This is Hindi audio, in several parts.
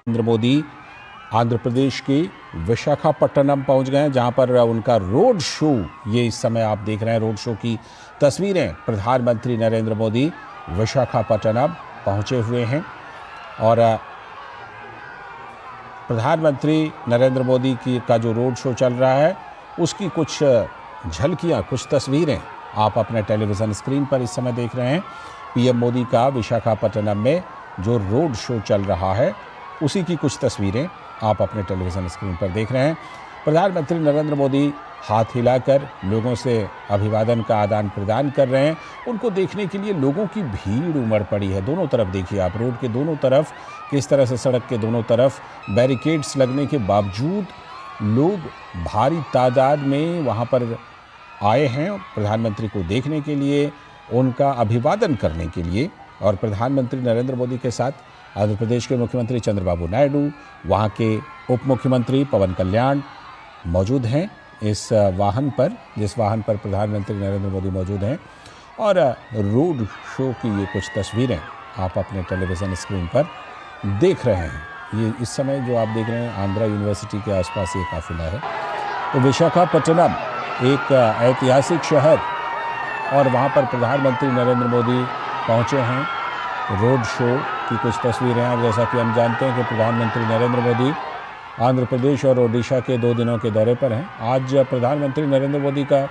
नरेंद्र मोदी आंध्र प्रदेश के विशाखापट्टनम पहुंच गए हैं, जहां पर उनका रोड शो, ये इस समय आप देख रहे हैं रोड शो की तस्वीरें। प्रधानमंत्री नरेंद्र मोदी विशाखापट्टनम पहुंचे हुए हैं और प्रधानमंत्री नरेंद्र मोदी का जो रोड शो चल रहा है उसकी कुछ झलकियां, कुछ तस्वीरें आप अपने टेलीविज़न स्क्रीन पर इस समय देख रहे हैं। पीएम मोदी का विशाखापट्टनम में जो रोड शो चल रहा है उसी की कुछ तस्वीरें आप अपने टेलीविज़न स्क्रीन पर देख रहे हैं। प्रधानमंत्री नरेंद्र मोदी हाथ हिलाकर लोगों से अभिवादन का आदान प्रदान कर रहे हैं। उनको देखने के लिए लोगों की भीड़ उमड़ पड़ी है। दोनों तरफ देखिए आप, रोड के दोनों तरफ किस तरह से, सड़क के दोनों तरफ बैरिकेड्स लगने के बावजूद लोग भारी तादाद में वहाँ पर आए हैं प्रधानमंत्री को देखने के लिए, उनका अभिवादन करने के लिए। और प्रधानमंत्री नरेंद्र मोदी के साथ आंध्र प्रदेश के मुख्यमंत्री चंद्रबाबू नायडू, वहाँ के उप मुख्यमंत्री पवन कल्याण मौजूद हैं इस वाहन पर, जिस वाहन पर प्रधानमंत्री नरेंद्र मोदी मौजूद हैं। और रोड शो की ये कुछ तस्वीरें आप अपने टेलीविज़न स्क्रीन पर देख रहे हैं। ये इस समय जो आप देख रहे हैं आंध्रा यूनिवर्सिटी के आसपास ये काफिला है। तो विशाखापट्टनम एक ऐतिहासिक शहर और वहाँ पर प्रधानमंत्री नरेंद्र मोदी पहुँचे हैं। रोड शो की कुछ तस्वीरें हैं। जैसा कि हम जानते हैं कि प्रधानमंत्री नरेंद्र मोदी आंध्र प्रदेश और ओडिशा के 2 दिनों के दौरे पर हैं। आज प्रधानमंत्री नरेंद्र मोदी का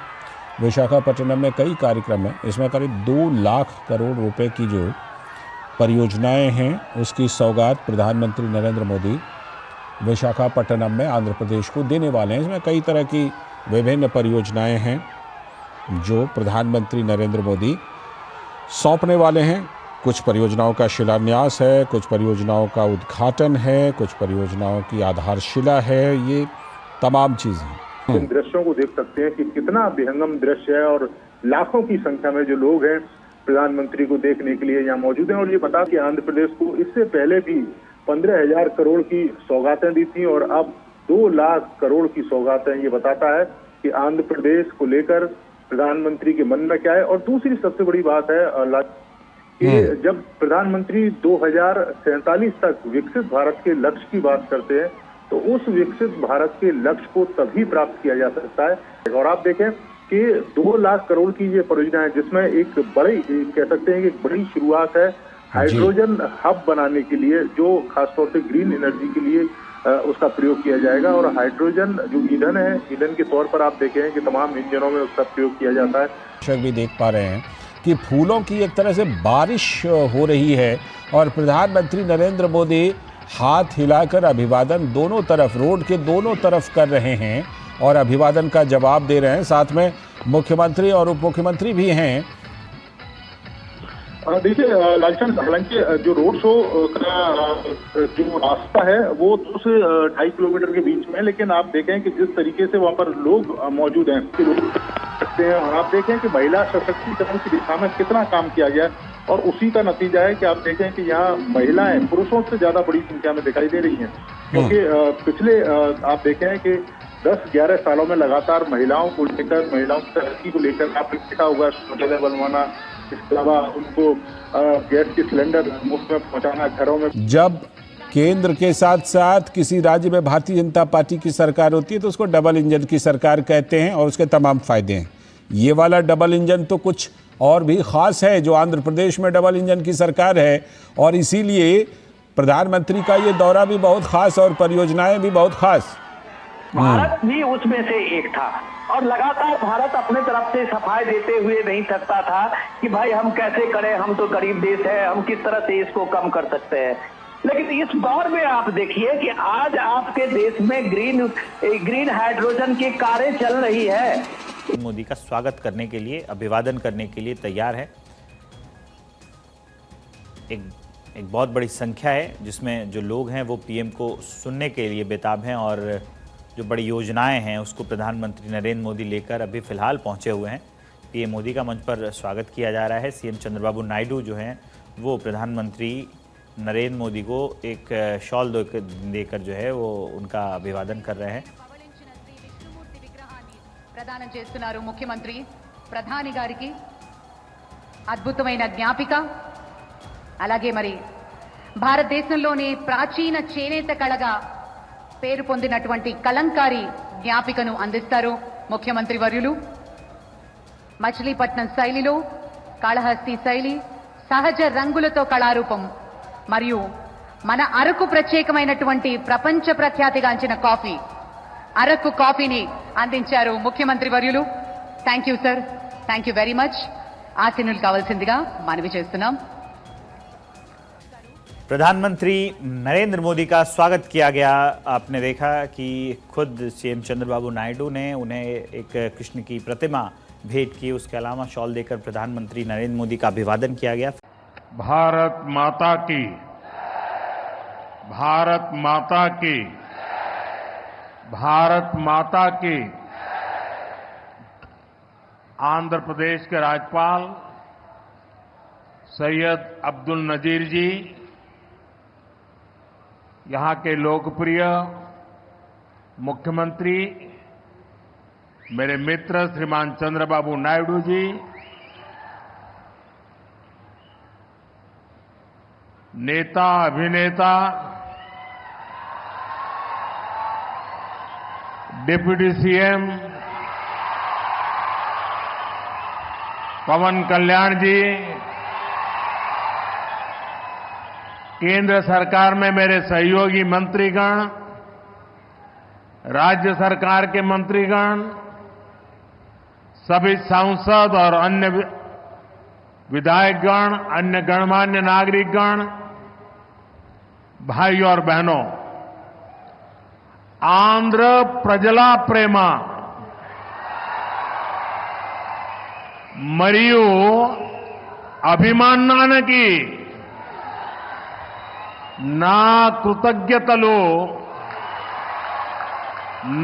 विशाखापट्टनम में कई कार्यक्रम हैं। इसमें करीब 2 लाख करोड़ रुपए की जो परियोजनाएं हैं उसकी सौगात प्रधानमंत्री नरेंद्र मोदी विशाखापट्टनम में आंध्र प्रदेश को देने वाले हैं। इसमें कई तरह की विभिन्न परियोजनाएं हैं जो प्रधानमंत्री नरेंद्र मोदी सौंपने वाले हैं। कुछ परियोजनाओं का शिलान्यास है, कुछ परियोजनाओं का उद्घाटन है, कुछ परियोजनाओं की आधारशिला है, ये तमाम चीज़ें। इन दृश्यों को देख सकते हैं कि कितना विहंगम दृश्य है और लाखों की संख्या में जो लोग हैं प्रधानमंत्री को देखने के लिए यहाँ मौजूद हैं। और ये बता कि आंध्र प्रदेश को इससे पहले भी 15,000 करोड़ की सौगातें दी थी और अब 2 लाख करोड़ की सौगातें। ये बताता है कि आंध्र प्रदेश को लेकर प्रधानमंत्री के मन में क्या है। और दूसरी सबसे बड़ी बात है कि जब प्रधानमंत्री 2047 तक विकसित भारत के लक्ष्य की बात करते हैं तो उस विकसित भारत के लक्ष्य को तभी प्राप्त किया जा सकता है। और आप देखें कि 2 लाख करोड़ की ये परियोजना है जिसमें एक बड़ी, कह सकते हैं कि एक बड़ी शुरुआत है हाइड्रोजन हब बनाने के लिए, जो खासतौर से ग्रीन एनर्जी के लिए उसका प्रयोग किया जाएगा। और हाइड्रोजन जो ईंधन है, ईंधन के तौर पर आप देखें कि तमाम इंजनों में उसका प्रयोग किया जाता है। दर्शक भी देख पा रहे हैं कि फूलों की एक तरह से बारिश हो रही है और प्रधानमंत्री नरेंद्र मोदी हाथ हिलाकर अभिवादन दोनों तरफ, रोड के दोनों तरफ कर रहे हैं और अभिवादन का जवाब दे रहे हैं। साथ में मुख्यमंत्री और उप मुख्यमंत्री भी हैं। देखिए लालचंद, हालांकि जो रोड शो का जो रास्ता है वो 2 से 2.5 किलोमीटर के बीच में, लेकिन आप देखें कि जिस तरीके से वहाँ पर लोग मौजूद हैं और आप देखें कि महिला सशक्तिकरण की दिशा में कितना काम किया गया है। और उसी का नतीजा है कि आप देखें कि यहाँ महिलाएं पुरुषों से ज्यादा बड़ी संख्या में दिखाई दे रही हैं। क्योंकि पिछले आप देखें कि 10-11 सालों में लगातार महिलाओं को लेकर, महिलाओं की तरक्की को लेकर आपने देखा होगा शौचालय बनवाना, इसके अलावा उनको गैस के सिलेंडर मुफ्त में पहुंचाना घरों में। जब केंद्र के साथ साथ किसी राज्य में भारतीय जनता पार्टी की सरकार होती है तो उसको डबल इंजन की सरकार कहते हैं और उसके तमाम फायदे हैं। ये वाला डबल इंजन तो कुछ और भी खास है जो आंध्र प्रदेश में डबल इंजन की सरकार है और इसीलिए प्रधानमंत्री का ये दौरा भी बहुत खास और परियोजनाएं भी बहुत खास। भारत भी उसमें से एक था और लगातार भारत अपने तरफ से सफाई देते हुए नहीं थकता था कि भाई हम कैसे करें, हम तो गरीब देश है, हम किस तरह से इसको कम कर सकते हैं। लेकिन इस दौर में आप देखिए कि आज आपके देश में ग्रीन हाइड्रोजन की कारें चल रही है। मोदी का स्वागत करने के लिए, अभिवादन करने के लिए तैयार है। एक बहुत बड़ी संख्या है जिसमें जो लोग हैं वो पीएम को सुनने के लिए बेताब हैं और जो बड़ी योजनाएं हैं उसको प्रधानमंत्री नरेंद्र मोदी लेकर अभी फिलहाल पहुंचे हुए हैं। पीएम मोदी का मंच पर स्वागत किया जा रहा है। सीएम चंद्रबाबू नायडू जो हैं वो प्रधानमंत्री नरेंद्र मोदी को एक शॉल देकर जो है वो उनका अभिवादन कर रहे हैं। ప్రదానం చేస్తున్నారు ముఖ్యమంత్రి ప్రధాని గారికి అద్భుతమైన జ్ఞాపిక అలాగే మరి భారతదేశంలోనే ప్రాచీన చేనేత కళగా పేరు పొందినటువంటి కలంకారీ జ్ఞాపికను అందిస్తారు ముఖ్యమంత్రి వర్యులు. మచిలీపట్నం శైలిలో కాళహస్తి శైలి, సహజ రంగులతో కళారూపం మరియు మన అరకు ప్రత్యేకమైనటువంటి ప్రపంచ ప్రఖ్యాతిగాంచిన కాఫీ, అరకు కాఫీని అందించారు ముఖ్యమంత్రి వర్యులు. Thank you sir, thank you very much. ఆశీనులు కావాల్సిందిగా మనవి చేస్తున్నాం. प्रधानमंत्री नरेंद्र मोदी का स्वागत किया गया। आपने देखा कि खुद सीएम चंद्रबाबू नायडू ने उन्हें एक कृष्ण की प्रतिमा भेंट की, उसके अलावा शॉल देकर प्रधानमंत्री नरेंद्र मोदी का अभिवादन किया गया। भारत माता की, भारत माता की, भारत माता की। आंध्र प्रदेश के राज्यपाल सैयद अब्दुल नजीर जी, यहां के लोकप्रिय मुख्यमंत्री मेरे मित्र श्रीमान चंद्रबाबू नायडू जी, नेता अभिनेता डिप्टी सीएम पवन कल्याण जी, केंद्र सरकार में मेरे सहयोगी मंत्रीगण, राज्य सरकार के मंत्रीगण, सभी सांसद और अन्य विधायकगण, अन्य गणमान्य नागरिकगण, भाई और बहनों, आंध्र प्रजला प्रेमा मरियु अभिमानानकी నా కృతజ్ఞతలు,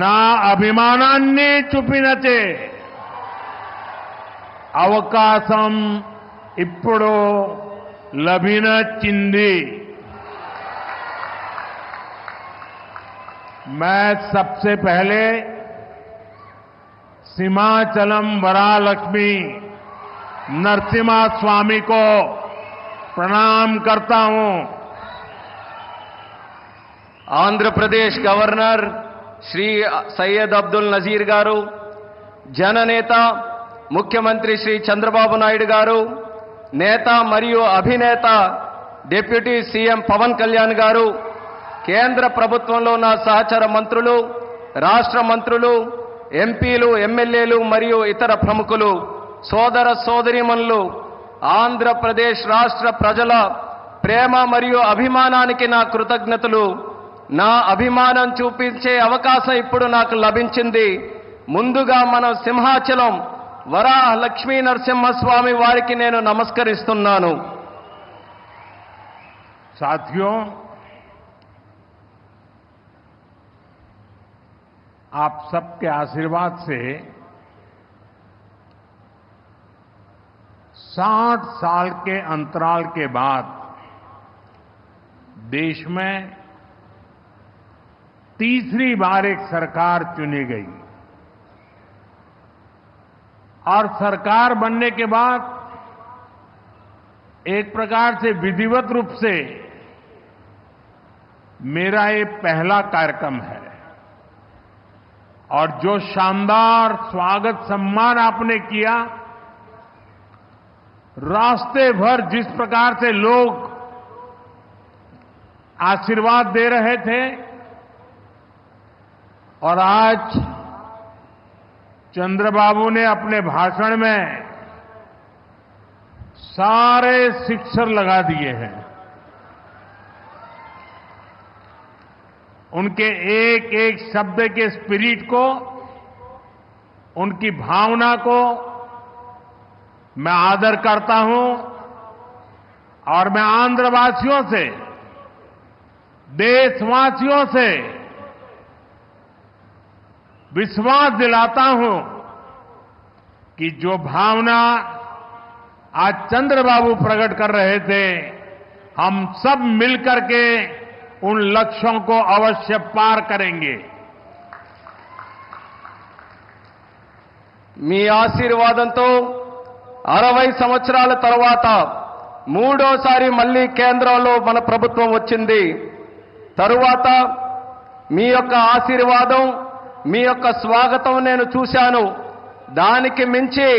నా అభిమానాన్ని చూపినచే అవకాశం ఇప్పుడు లభించింది. मैं सबसे पहले सीमाचलम वरालक्ष्मी नरसिम्हा स्वामी को प्रणाम करता हूं. ఆంధ్ర ప్రదేశ్ గవర్నర్ శ్రీ సయ్యద్ అబ్దుల్ నజీర్ గారు, జననేత ముఖ్యమంత్రి శ్రీ చంద్రబాబు నాయుడు గారు, నేత మరియు అభినేత డిప్యూటీ సీఎం పవన్ కళ్యాణ్ గారు, కేంద్ర ప్రభుత్వంలో నా సహచర మంత్రులు, రాష్ట్ర మంత్రులు, ఎంపీలు, ఎమ్మెల్యేలు మరియు ఇతర ప్రముఖులు, సోదర సోదరీమణులు, ఆంధ్రప్రదేశ్ రాష్ట్ర ప్రజల ప్రేమ మరియు అభిమానానికి నా కృతజ్ఞతలు. నా అభిమానం చూపించే అవకాశం ఇప్పుడు నాకు లభించింది. ముందుగా మనం సింహాచలం వరాహ లక్ష్మీ నరసింహస్వామి వారికి నేను నమస్కరిస్తున్నాను. साथियों, आप सबके आशीर्वाद से 60 साल के अंतराल के बाद देश में तीसरी बार एक सरकार चुनी गई और सरकार बनने के बाद एक प्रकार से विधिवत रूप से मेरा ये पहला कार्यक्रम है और जो शानदार स्वागत सम्मान आपने किया, रास्ते भर जिस प्रकार से लोग आशीर्वाद दे रहे थे और आज चंद्रबाबू ने अपने भाषण में सारे सिक्सर लगा दिए हैं. उनके एक एक शब्द के स्पिरिट को, उनकी भावना को मैं आदर करता हूं और मैं आंध्रवासियों से, देशवासियों से विश्वास दिलाता हूं कि जो भावना आज चंद्रबाबू प्रकट कर रहे थे, हम सब मिलकर के उन लक्ष्यों को अवश्य पार करेंगे. మీ ఆశీర్వాదంతో 60 సంవత్సరాల తర్వాత మూడోసారి మళ్ళీ కేంద్రంలో మన ప్రభుత్వం వచ్చింది. తరువాత మీ యొక్క ఆశీర్వాదం, మీ యొక్క స్వాగతం నేను చూశాను. దానికి మించి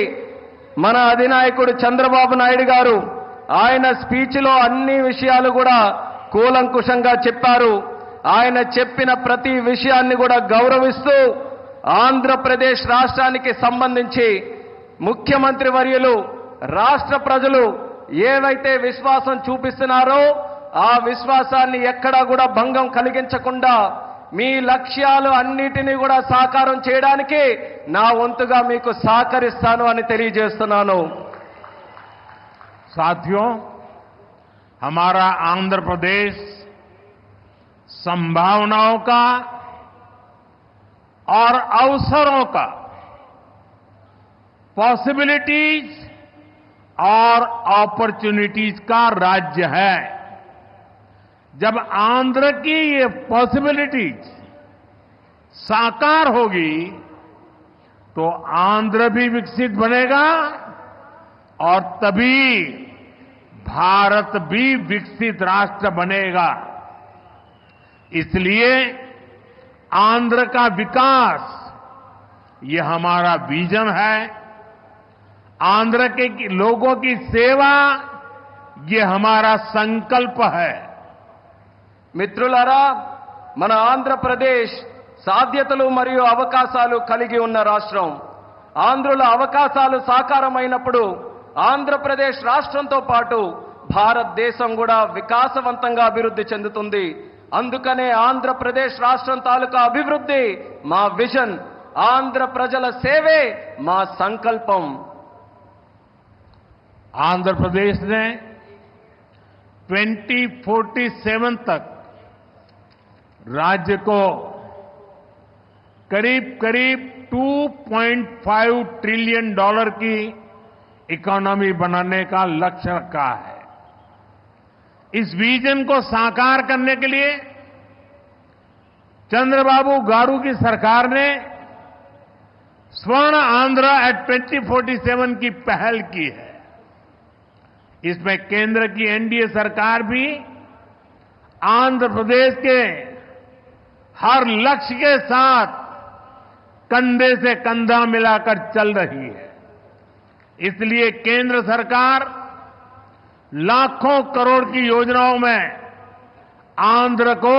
మన అధినాయకుడు చంద్రబాబు నాయుడు గారు ఆయన స్పీచ్లో అన్ని విషయాలు కూడా కూలంకుషంగా చెప్పారు. ఆయన చెప్పిన ప్రతి విషయాన్ని కూడా గౌరవిస్తూ ఆంధ్రప్రదేశ్ రాష్ట్రానికి సంబంధించి ముఖ్యమంత్రి వర్యులు రాష్ట్ర ప్రజలు ఏవైతే విశ్వాసం చూపిస్తున్నారో ఆ విశ్వాసాన్ని ఎక్కడా కూడా భంగం కలిగించకుండా మీ లక్ష్యాలు అన్నిటినీ కూడా సాకారం చేయడానికి నా వంతుగా మీకు సహకరిస్తాను అని తెలియజేస్తున్నాను. साथियों, हमारा आंध्र प्रदेश संभावनाओं का और अवसरों का, पॉसिबिलिटीज और अपॉर्चुनिटीज का राज्य है. जब आंध्र की ये पॉसिबिलिटीज साकार होगी तो आंध्र भी विकसित बनेगा और तभी भारत भी विकसित राष्ट्र बनेगा. इसलिए आंध्र का विकास ये हमारा विजन है. आंध्र के लोगों की सेवा ये हमारा संकल्प है. మిత్రులారా, మన ఆంధ్రప్రదేశ్ సాధ్యతలు మరియు అవకాశాలు కలిగి ఉన్న రాష్ట్రం. ఆంధ్రుల అవకాశాలు సాకారమైనప్పుడు ఆంధ్రప్రదేశ్ రాష్ట్రంతో పాటు భారతదేశం కూడా వికాసవంతంగా అభివృద్ధి చెందుతుంది. అందుకనే ఆంధ్రప్రదేశ్ రాష్ట్రం తాలూకా అభివృద్ధి మా విజన్, ఆంధ్ర ప్రజల సేవే మా సంకల్పం. आंध्र प्रदेश ने 2047 तक राज्य को करीब करीब $2.5 ट्रिलियन की इकोनॉमी बनाने का लक्ष्य रखा है. इस विजन को साकार करने के लिए चंद्रबाबू गारू की सरकार ने स्वर्ण आंध्र एट 2047 की पहल की है. इसमें केंद्र की एनडीए सरकार भी आंध्र प्रदेश के हर लक्ष्य के साथ कंधे से कंधा मिलाकर चल रही है. इसलिए केंद्र सरकार लाखों करोड़ की योजनाओं में आंध्र को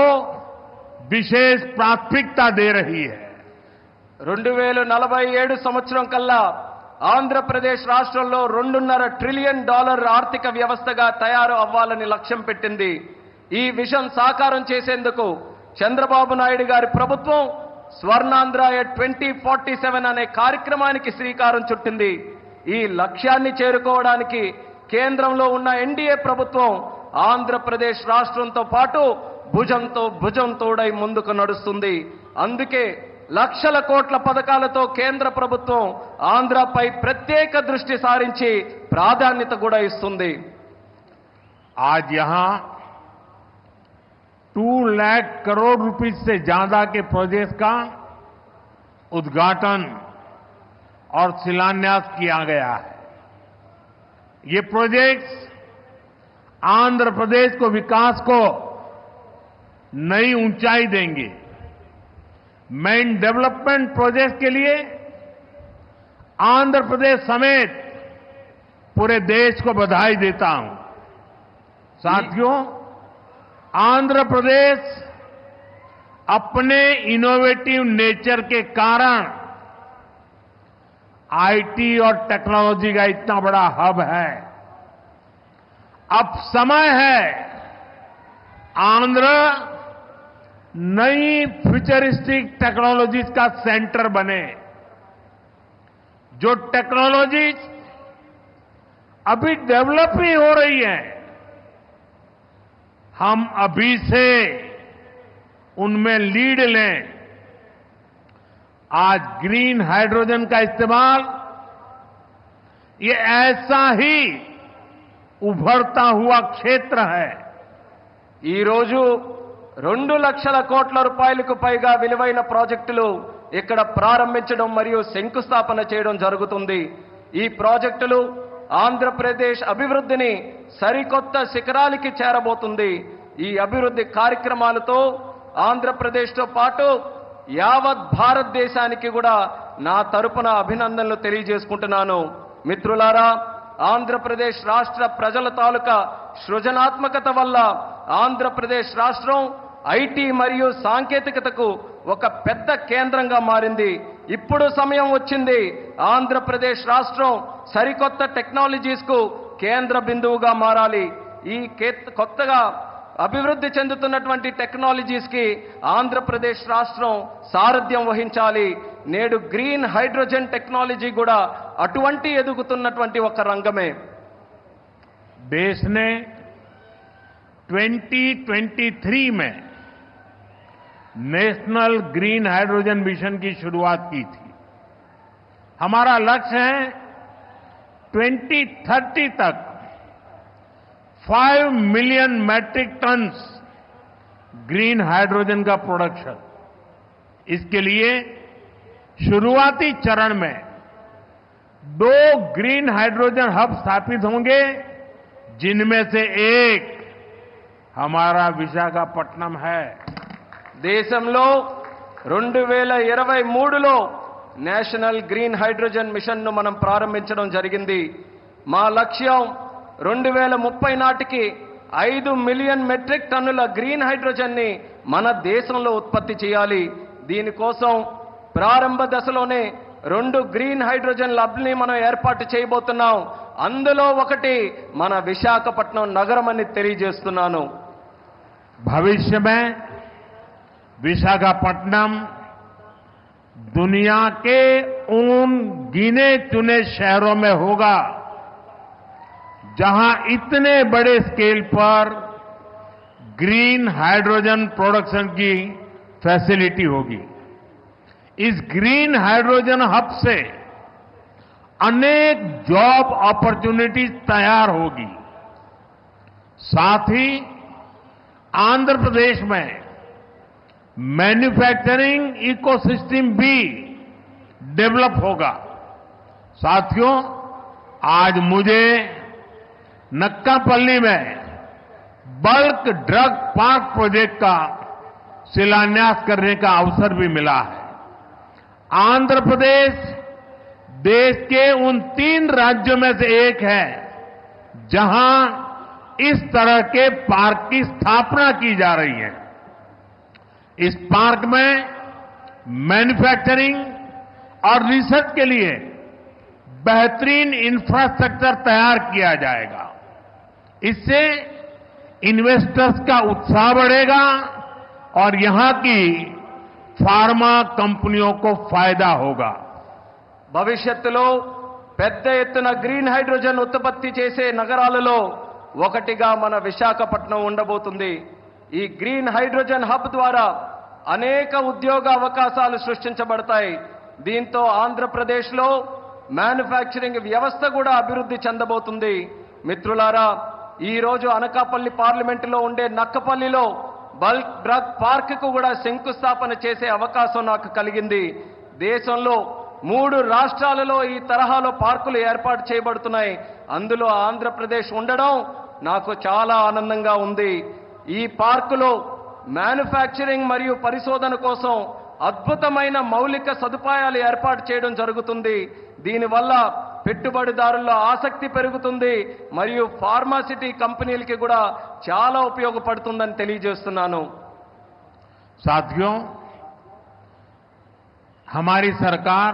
विशेष प्राथमिकता दे रही है. 2047 సంవత్సరం కల్లా ఆంధ్రప్రదేశ్ రాష్ట్రంలో $2.5 ట్రిలియన్ ఆర్థిక వ్యవస్థగా తయారు అవ్వాలని లక్ష్యం పెట్టింది. ఈ విజన్ సాకారం చేసేందుకు చంద్రబాబు నాయుడు గారి ప్రభుత్వం స్వర్ణాంధ్ర 2047 అనే కార్యక్రమానికి శ్రీకారం చుట్టింది. ఈ లక్ష్యాన్ని చేరుకోవడానికి కేంద్రంలో ఉన్న ఎన్డీఏ ప్రభుత్వం ఆంధ్రప్రదేశ్ రాష్ట్రంతో పాటు భుజంతో భుజం తోడై ముందుకు నడుస్తుంది. అందుకే లక్షల కోట్ల పథకాలతో కేంద్ర ప్రభుత్వం ఆంధ్రపై ప్రత్యేక దృష్టి సారించి ప్రాధాన్యత కూడా ఇస్తుంది. आज यहां 2 लाख करोड़ रुपए से ज्यादा के प्रोजेक्ट का उद्घाटन और शिलान्यास किया गया है. ये प्रोजेक्ट्स आंध्र प्रदेश को विकास को नई ऊंचाई देंगे. मैं इन डेवलपमेंट प्रोजेक्ट के लिए आंध्र प्रदेश समेत पूरे देश को बधाई देता हूं. साथियों, आंध्र प्रदेश अपने इनोवेटिव नेचर के कारण आईटी और टेक्नोलॉजी का इतना बड़ा हब है. अब समय है आंध्र नई फ्यूचरिस्टिक टेक्नोलॉजीज का सेंटर बने. जो टेक्नोलॉजीज अभी डेवलप ही हो रही है, हम अभी से उनमें लीड लें. आज ग्रीन हाइड्रोजन का इस्तेमाल ये ऐसा ही उभरता हुआ क्षेत्र है. ఈ రోజు 2 లక్షల కోట్ల రూపాయలకు పైగా విలువైన ప్రాజెక్టులు ఇక్కడ ప్రారంభించడం మరియు శంకుస్థాపన చేయడం జరుగుతుంది. ఈ ప్రాజెక్టులు ఆంధ్రప్రదేశ్ అభివృద్ధిని సరికొత్త శిఖరాలకి చేరబోతుంది. ఈ అభివృద్ధి కార్యక్రమాలతో ఆంధ్రప్రదేశ్తో పాటు యావత్ భారతదేశానికి కూడా నా తరపున అభినందనలు తెలియజేసుకుంటున్నాను. మిత్రులారా, ఆంధ్రప్రదేశ్ రాష్ట్ర ప్రజల తాలూకా సృజనాత్మకత వల్ల ఆంధ్రప్రదేశ్ రాష్ట్రం ఐటీ మరియు సాంకేతికతకు ఒక పెద్ద కేంద్రంగా మారింది. ఇప్పుడు సమయం వచ్చింది ఆంధ్రప్రదేశ్ రాష్ట్రం సరికొత్త టెక్నాలజీస్ కు కేంద్ర బిందువుగా మారాలి. ఈ కొత్తగా అభివృద్ధి చెందుతున్నటువంటి టెక్నాలజీస్ కి ఆంధ్రప్రదేశ్ రాష్ట్రం సారథ్యం వహించాలి. నేడు గ్రీన్ హైడ్రోజన్ టెక్నాలజీ కూడా అటువంటి ఎదుగుతున్నటువంటి ఒక రంగమే. देश ने 2023 में नेशनल ग्रीन हाइड्रोजन मिशन की शुरुआत की थी. हमारा लक्ष्य है 2030 तक 5 million metric tons green hydrogen का प्रोडक्शन. इसके लिए शुरुआती चरण में 2 ग्रीन हाइड्रोजन हब स्थापित होंगे, जिनमें से एक हमारा विशाखापट्टनम है. దేశంలో 2023లో నేషనల్ గ్రీన్ హైడ్రోజన్ మిషన్ ను మనం ప్రారంభించడం జరిగింది. మా లక్ష్యం 2030 నాటికి 5 మిలియన్ మెట్రిక్ టన్నుల గ్రీన్ హైడ్రోజన్ ని మన దేశంలో ఉత్పత్తి చేయాలి. దీనికోసం ప్రారంభ దశలోనే 2 గ్రీన్ హైడ్రోజన్ ల్యాబ్‌ని మనం ఏర్పాటు చేయబోతున్నాం. అందులో ఒకటి మన విశాఖపట్నం నగరం అని తెలియజేస్తున్నాను. भविष्य में विशाखापट्टनम दुनिया के उन गिने चुने शहरों में होगा जहां इतने बड़े स्केल पर ग्रीन हाइड्रोजन प्रोडक्शन की फैसिलिटी होगी. इस ग्रीन हाइड्रोजन हब से अनेक जॉब अपॉर्चुनिटीज तैयार होगी. साथ ही आंध्र प्रदेश में मैन्युफैक्चरिंग इकोसिस्टम भी डेवलप होगा. साथियों, आज मुझे नक्कापल्ली में बल्क ड्रग पार्क प्रोजेक्ट का शिलान्यास करने का अवसर भी मिला है. आंध्र प्रदेश देश के उन 3 राज्यों में से एक है जहां इस तरह के पार्क की स्थापना की जा रही है. इस पार्क में मैन्युफैक्चरिंग और रिसर्च के लिए बेहतरीन इंफ्रास्ट्रक्चर तैयार किया जाएगा. इससे इन्वेस्टर्स का उत्साह बढ़ेगा और यहां की फार्मा कंपनियों को फायदा होगा. భవిష్యత్తులో పెద్ద ఎత్తున గ్రీన్ హైడ్రోజన్ ఉత్పత్తి చేసే నగరాలలో ఒకటిగా మన విశాఖపట్నం ఉండబోతుంది. ఈ గ్రీన్ హైడ్రోజన్ హబ్ ద్వారా అనేక ఉద్యోగ అవకాశాలు సృష్టించబడతాయి. దీంతో ఆంధ్రప్రదేశ్లో మ్యానుఫ్యాక్చరింగ్ వ్యవస్థ కూడా అభివృద్ధి చెందబోతుంది. మిత్రులారా, ఈ రోజు అనకాపల్లి పార్లమెంటులో ఉండే నక్కపల్లిలో బల్క్ డ్రగ్ పార్క్ కు కూడా శంకుస్థాపన చేసే అవకాశం నాకు కలిగింది. దేశంలో 3 రాష్ట్రాలలో ఈ తరహాలో పార్కులు ఏర్పాటు చేయబడుతున్నాయి. అందులో ఆంధ్రప్రదేశ్ ఉండడం నాకు చాలా ఆనందంగా ఉంది. ఈ పార్కులో మ్యానుఫ్యాక్చరింగ్ మరియు పరిశోధన కోసం అద్భుతమైన మౌలిక సదుపాయాలు ఏర్పాటు చేయడం జరుగుతుంది. దీనివల్ల పెట్టుబడిదారుల్లో ఆసక్తి పెరుగుతుంది మరియు ఫార్మాసిటీ కంపెనీలకి కూడా చాలా ఉపయోగపడుతుందని తెలియజేస్తున్నాను. साथियों, हमारी सरकार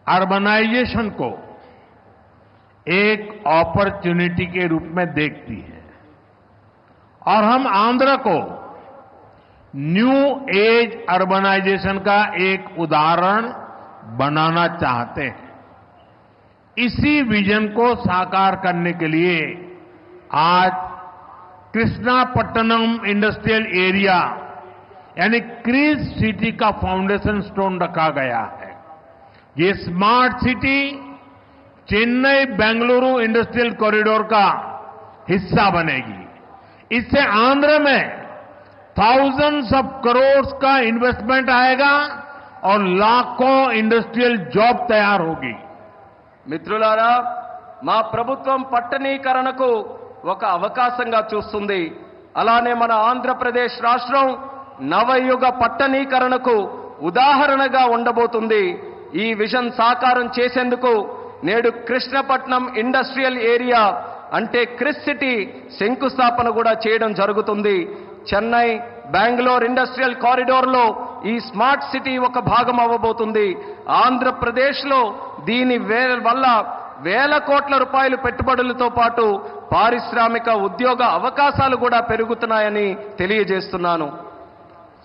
अर्बनाइजेशन को एक अपॉर्चुनिटी के रूप में देखती है और हम आंध्र को न्यू एज अर्बनाइजेशन का एक उदाहरण बनाना चाहते हैं. इसी विजन को साकार करने के लिए आज कृष्णापट्टनम इंडस्ट्रियल एरिया यानी क्रीज सिटी का फाउंडेशन स्टोन रखा गया है. ये smart city Chennai Bengaluru industrial corridor का हिस्सा बनेगी. इससे आंध्र में थाउजेंड्स ऑफ करोड़ का इन्वेस्टमेंट आएगा और लाखों इंडस्ट्रियल जॉब तैयार होगी. మిత్రులారా, మా ప్రభుత్వం పట్టణీకరణకు ఒక అవకాశంగా చూస్తుంది. అలానే మన ఆంధ్రప్రదేశ్ రాష్ట్రం నవయుగ పట్టణీకరణకు ఉదాహరణగా ఉండబోతుంది. ఈ విజన్ సాకారం చేసేందుకు నేడు కృష్ణపట్నం ఇండస్ట్రియల్ ఏరియా అంటే క్రిస్ సిటీ శంకుస్థాపన కూడా చేయడం జరుగుతుంది. చెన్నై బెంగళూరు ఇండస్ట్రియల్ కారిడార్లో ఈ స్మార్ట్ సిటీ ఒక భాగం అవ్వబోతుంది. ఆంధ్రప్రదేశ్లో దీని వల్ల వేల కోట్ల రూపాయల పెట్టుబడులతో పాటు పారిశ్రామిక ఉద్యోగ అవకాశాలు కూడా పెరుగుతున్నాయని తెలియజేస్తున్నాను.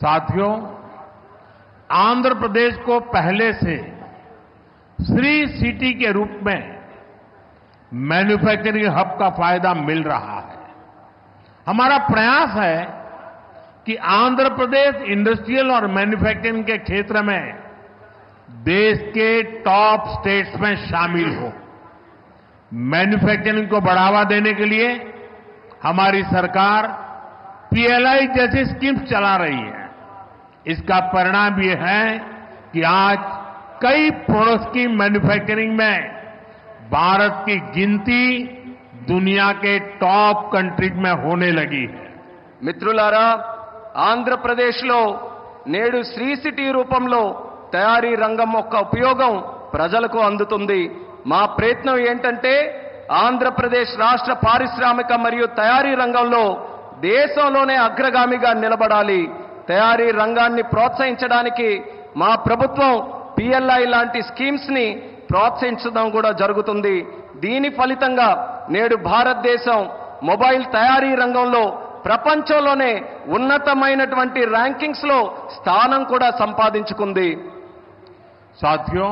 साथियों, आंध्र प्रदेश को पहले से श्री सिटी के रूप में मैन्युफैक्चरिंग हब का फायदा मिल रहा है. हमारा प्रयास है कि आंध्र प्रदेश इंडस्ट्रियल और मैन्युफैक्चरिंग के क्षेत्र में देश के टॉप स्टेट्स में शामिल हो. मैन्युफैक्चरिंग को बढ़ावा देने के लिए हमारी सरकार पीएलआई जैसी स्कीम्स चला रही है. इसका परिणाम यह है कि आज कई प्रोडक्ट्स की मैन्युफैक्चरिंग में भारत की गिनती दुनिया के टॉप कंट्रीज में होने लगी है. మిత్రులారా, ఆంధ్రప్రదేశ్లో నేడు శ్రీ సిటీ రూపంలో తయారీ రంగం యొక్క ఉపయోగం ప్రజలకు అందుతుంది. మా ప్రయత్నం ఏంటంటే ఆంధ్రప్రదేశ్ రాష్ట్ర పారిశ్రామిక మరియు తయారీ రంగంలో దేశంలోనే అగ్రగామిగా నిలబడాలి. తయారీ రంగాన్ని ప్రోత్సహించడానికి మా ప్రభుత్వం పిఎల్ఐ లాంటి స్కీమ్స్ ని ప్రోత్సహించడం కూడా జరుగుతుంది. దీని ఫలితంగా నేడు భారతదేశం మొబైల్ తయారీ రంగంలో ప్రపంచంలోనే ఉన్నతమైనటువంటి ర్యాంకింగ్స్ లో స్థానం కూడా సంపాదించుకుంది. साथियों,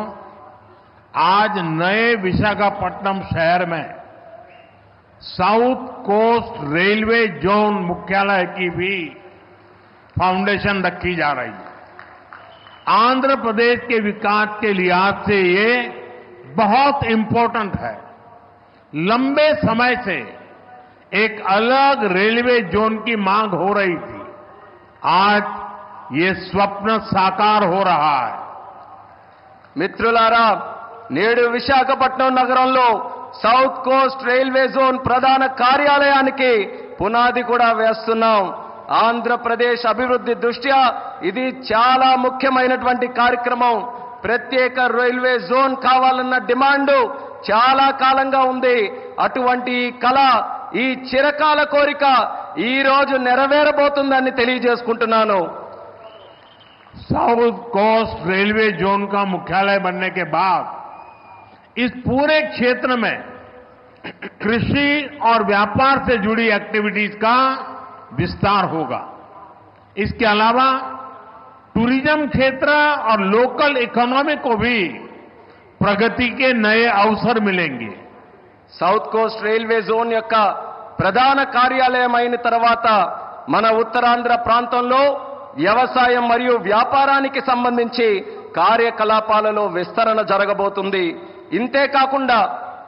आज नए विशाखापट्टनम शहर में साउथ कोस्ट रेलवे जोन मुख्यालय की भी फाउंडेशन रखी जा रही है. आंध्र प्रदेश के विकास के लिहाज से ये बहुत इंपॉर्टेंट है. लंबे समय से एक अलग रेलवे जोन की मांग हो रही थी. आज ये स्वप्न साकार हो रहा है. మిత్రులారా, నేడు విశాఖపట్నం నగరంలో సౌత్ కోస్ట్ రైల్వే జోన్ ప్రధాన కార్యాలయానికి పునాది కూడా వేస్తున్నాం. ఆంధ్రప్రదేశ్ అభివృద్ధి దృష్ట్యా ఇది చాలా ముఖ్యమైనటువంటి కార్యక్రమం. ప్రత్యేక రైల్వే జోన్ కావాలన్న డిమాండ్ చాలా కాలంగా ఉంది. అటువంటి ఈ కళ, ఈ చిరకాల కోరిక ఈ రోజు నెరవేరబోతుందని తెలియజేసుకుంటున్నాను. साउथ कोस्ट रेलवे जोन का मुख्यालय बनने के बाद इस पूरे क्षेत्र में कृषि और व्यापार से जुड़ी एक्टिविटीज का विस्तार होगा. इसके अलावा टूरिज्म क्षेत्र और लोकल इकोनॉमी को भी प्रगति के नए अवसर मिलेंगे. సౌత్ కోస్ట్ రైల్వే జోన్ యొక్క ప్రధాన కార్యాలయం అయిన తర్వాత మన ఉత్తరాంధ్ర ప్రాంతంలో వ్యవసాయం మరియు వ్యాపారానికి సంబంధించి కార్యకలాపాలలో విస్తరణ జరగబోతుంది. ఇంతేకాకుండా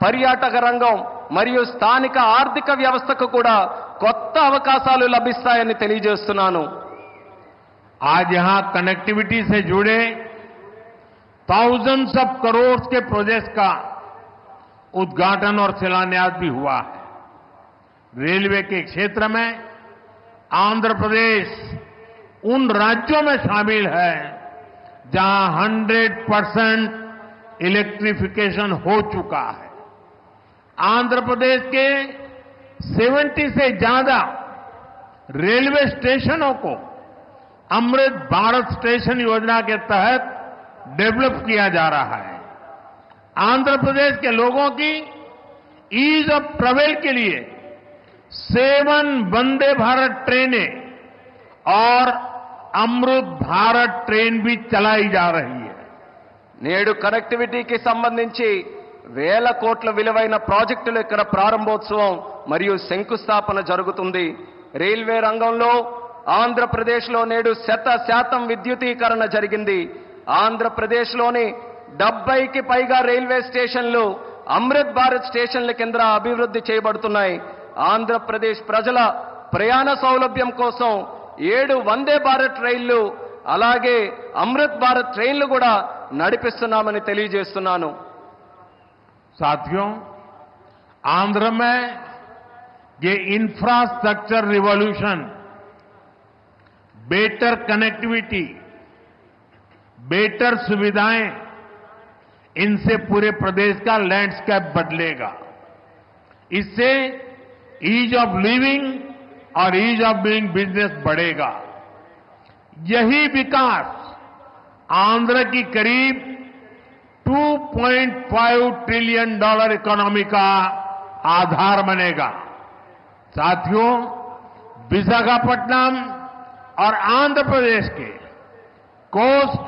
పర్యాటక రంగం మరియు స్థానిక ఆర్థిక వ్యవస్థకు కూడా కొత్త అవకాశాలు లభిస్తాయని తెలియజేస్తున్నాను. आज यहां कनेक्टिविटी से जुड़े thousands ऑफ करोड़ के प्रोजेक्ट्स का उद्घाटन और शिलान्यास भी हुआ है. रेलवे के क्षेत्र में आंध्र प्रदेश उन राज्यों में शामिल है जहां 100% इलेक्ट्रिफिकेशन हो चुका है. आंध्र प्रदेश के 70 से ज्यादा रेलवे स्टेशनों को अमृत भारत स्टेशन योजना के तहत डेवलप किया जा रहा है. आंध्र प्रदेश के लोगों की ईज ऑफ ट्रेवल के लिए 7 वंदे भारत ट्रेनें और अमृत भारत ट्रेन भी चलाई जा रही है. నేడు కనెక్టివిటీకి సంబంధించి వేల కోట్ల విలువైన ప్రాజెక్టుల ఇక్కడ ప్రారంభోత్సవం మరియు శంకుస్థాపన జరుగుతుంది. రైల్వే రంగంలో ఆంధ్రప్రదేశ్లో నేడు 100% విద్యుతీకరణ జరిగింది. ఆంధ్రప్రదేశ్లోని 70కి పైగా రైల్వే స్టేషన్లు అమృత్ భారత్ స్టేషన్ల కింద అభివృద్ధి చేయబడుతున్నాయి. ఆంధ్రప్రదేశ్ ప్రజల ప్రయాణ సౌలభ్యం కోసం 7 వందే భారత్ రైళ్లు అలాగే అమృత్ భారత్ ట్రైన్లు కూడా నడిపిస్తున్నామని తెలియజేస్తున్నాను. साथियों, आंध्र में ये infrastructure revolution, better connectivity, better सुविधाएं, इनसे पूरे प्रदेश का लैंडस्केप बदलेगा। इससे ईज ऑफ लिविंग और ईज ऑफ डूइंग बिजनेस बढ़ेगा। यही विकास आंध्र की करीब $2.5 ट्रिलियन इकोनॉमी का आधार बनेगा। साथियों, विशाखापट्टनम और आंध्र प्रदेश के कोस्ट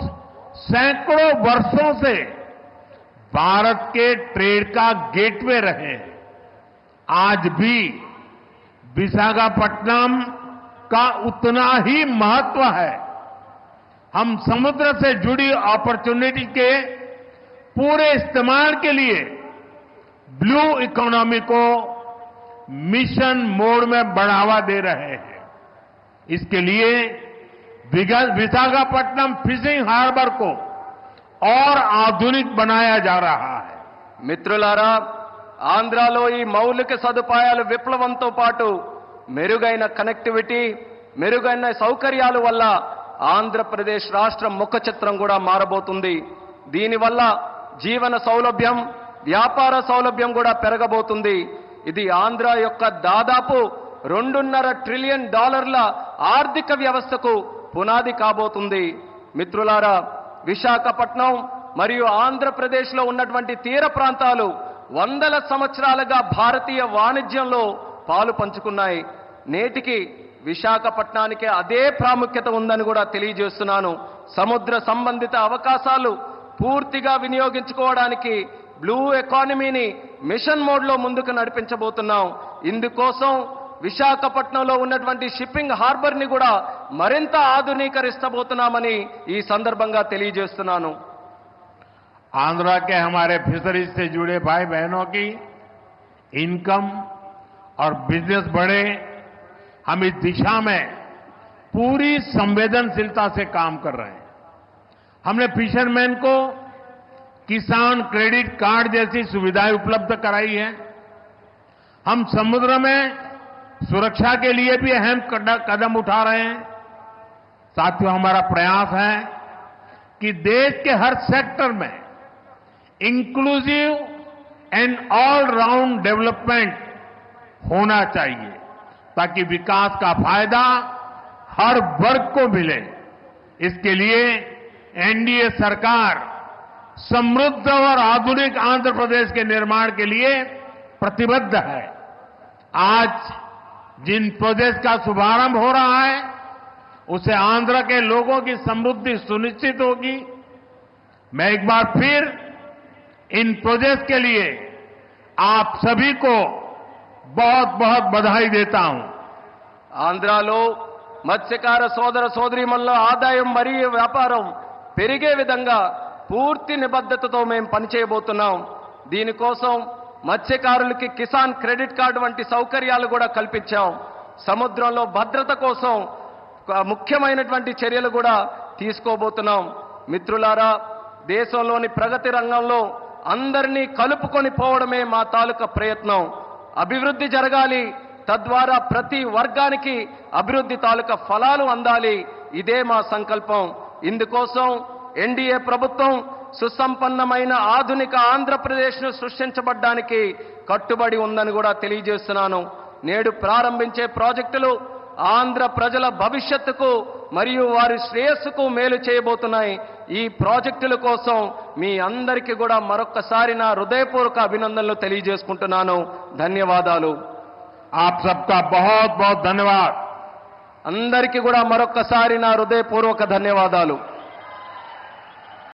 सैकड़ों वर्षों से भारत के ट्रेड का गेटवे रहे हैं। आज भी विशाखापट्टनम का उतना ही महत्व है। हम समुद्र से जुड़ी अपॉर्चुनिटी के पूरे इस्तेमाल के लिए ब्लू इकोनॉमी को मिशन मोड में बढ़ावा दे रहे हैं। इसके लिए विशाखापट्टनम फिशिंग हार्बर को और आधुनिक बनाया जा रहा है। మిత్రులారా, ఆంధ్రాలో ఈ మౌలిక సదుపాయాల విప్లవంతో పాటు మెరుగైన కనెక్టివిటీ, మెరుగైన సౌకర్యాల వల్ల ఆంధ్రప్రదేశ్ రాష్ట్రం ముఖ చిత్రం కూడా మారబోతుంది. దీనివల్ల జీవన సౌలభ్యం, వ్యాపార సౌలభ్యం కూడా పెరగబోతుంది. ఇది ఆంధ్ర యొక్క దాదాపు $2.5 ట్రిలియన్ ఆర్థిక వ్యవస్థకు పునాది కాబోతుంది. మిత్రులారా, విశాఖపట్నం మరియు ఆంధ్రప్రదేశ్లో ఉన్నటువంటి తీర ప్రాంతాలు వందల సంవత్సరాలుగా భారతీయ వాణిజ్యంలో పాలు పంచుకున్నాయి. నేటికి విశాఖపట్నానికి అదే ప్రాముఖ్యత ఉందని కూడా తెలియజేస్తున్నాను. సముద్ర సంబంధిత అవకాశాలు పూర్తిగా వినియోగించుకోవడానికి బ్లూ ఎకానమీని మిషన్ మోడ్లో ముందుకు నడిపించబోతున్నాం. ఇందుకోసం విశాఖపట్నంలో ఉన్నటువంటి షిప్పింగ్ హార్బర్ని కూడా మరింత ఆధునీకరిస్తబోతున్నామని ఈ సందర్భంగా తెలియజేస్తున్నాను. आंध्र के हमारे फिशरीज से जुड़े भाई बहनों की इनकम और बिजनेस बढ़े, हम इस दिशा में पूरी संवेदनशीलता से काम कर रहे हैं। हमने फिशरमैन को किसान क्रेडिट कार्ड जैसी सुविधाएं उपलब्ध कराई है। हम समुद्र में सुरक्षा के लिए भी अहम कदम उठा रहे हैं। साथियों, हमारा प्रयास है कि देश के हर सेक्टर में inclusive and all round development होना चाहिए, ताकि विकास का फायदा हर वर्ग को मिले। इसके लिए एनडीए सरकार समृद्ध और आधुनिक आंध्र प्रदेश के निर्माण के लिए प्रतिबद्ध है। आज जिन प्रोजेक्ट का शुभारंभ हो रहा है, उसे आंध्र के लोगों की समृद्धि सुनिश्चित होगी। मैं एक बार फिर इन प्रोजेक्ट के लिए आप सभी को बहुत बहुत बधाई देता हूं. ఆంధ్రాలో మత్స్యకార సోదర సోదరీమణుల ఆదాయం మరియు వ్యాపారం పెరిగే విధంగా పూర్తి నిబద్ధతతో మేము పనిచేయబోతున్నాం. దీనికోసం మత్స్యకారులకి కిసాన్ క్రెడిట్ కార్డు వంటి సౌకర్యాలు కూడా కల్పించాం. సముద్రంలో భద్రత కోసం ముఖ్యమైనటువంటి చర్యలు కూడా తీసుకోబోతున్నాం. మిత్రులారా, దేశంలోని ప్రగతి రంగంలో అందరినీ కలుపుకొని పోవడమే మా తాలూకా ప్రయత్నం. అభివృద్ధి జరగాలి, తద్వారా ప్రతి వర్గానికి అభివృద్ధి తాలూకా ఫలాలు అందాలి. ఇదే మా సంకల్పం. ఇందుకోసం ఎన్డీఏ ప్రభుత్వం సుసంపన్నమైన ఆధునిక ఆంధ్రప్రదేశ్ను సృష్టించబడ్డానికి కట్టుబడి ఉందని కూడా తెలియజేస్తున్నాను. నేడు ప్రారంభించే ప్రాజెక్టులు ఆంధ్ర ప్రజల భవిష్యత్తుకు మరియు వారి శ్రేయస్సుకు మేలు చేయబోతున్నాయి. ఈ ప్రాజెక్టుల కోసం మీ అందరికీ కూడా మరొక్కసారి నా హృదయపూర్వక అభినందనలు తెలియజేసుకుంటున్నాను. ధన్యవాదాలు. आप सबका बहुत बहुत धन्यवाद. అందరికీ కూడా మరొక్కసారి నా హృదయపూర్వక ధన్యవాదాలు.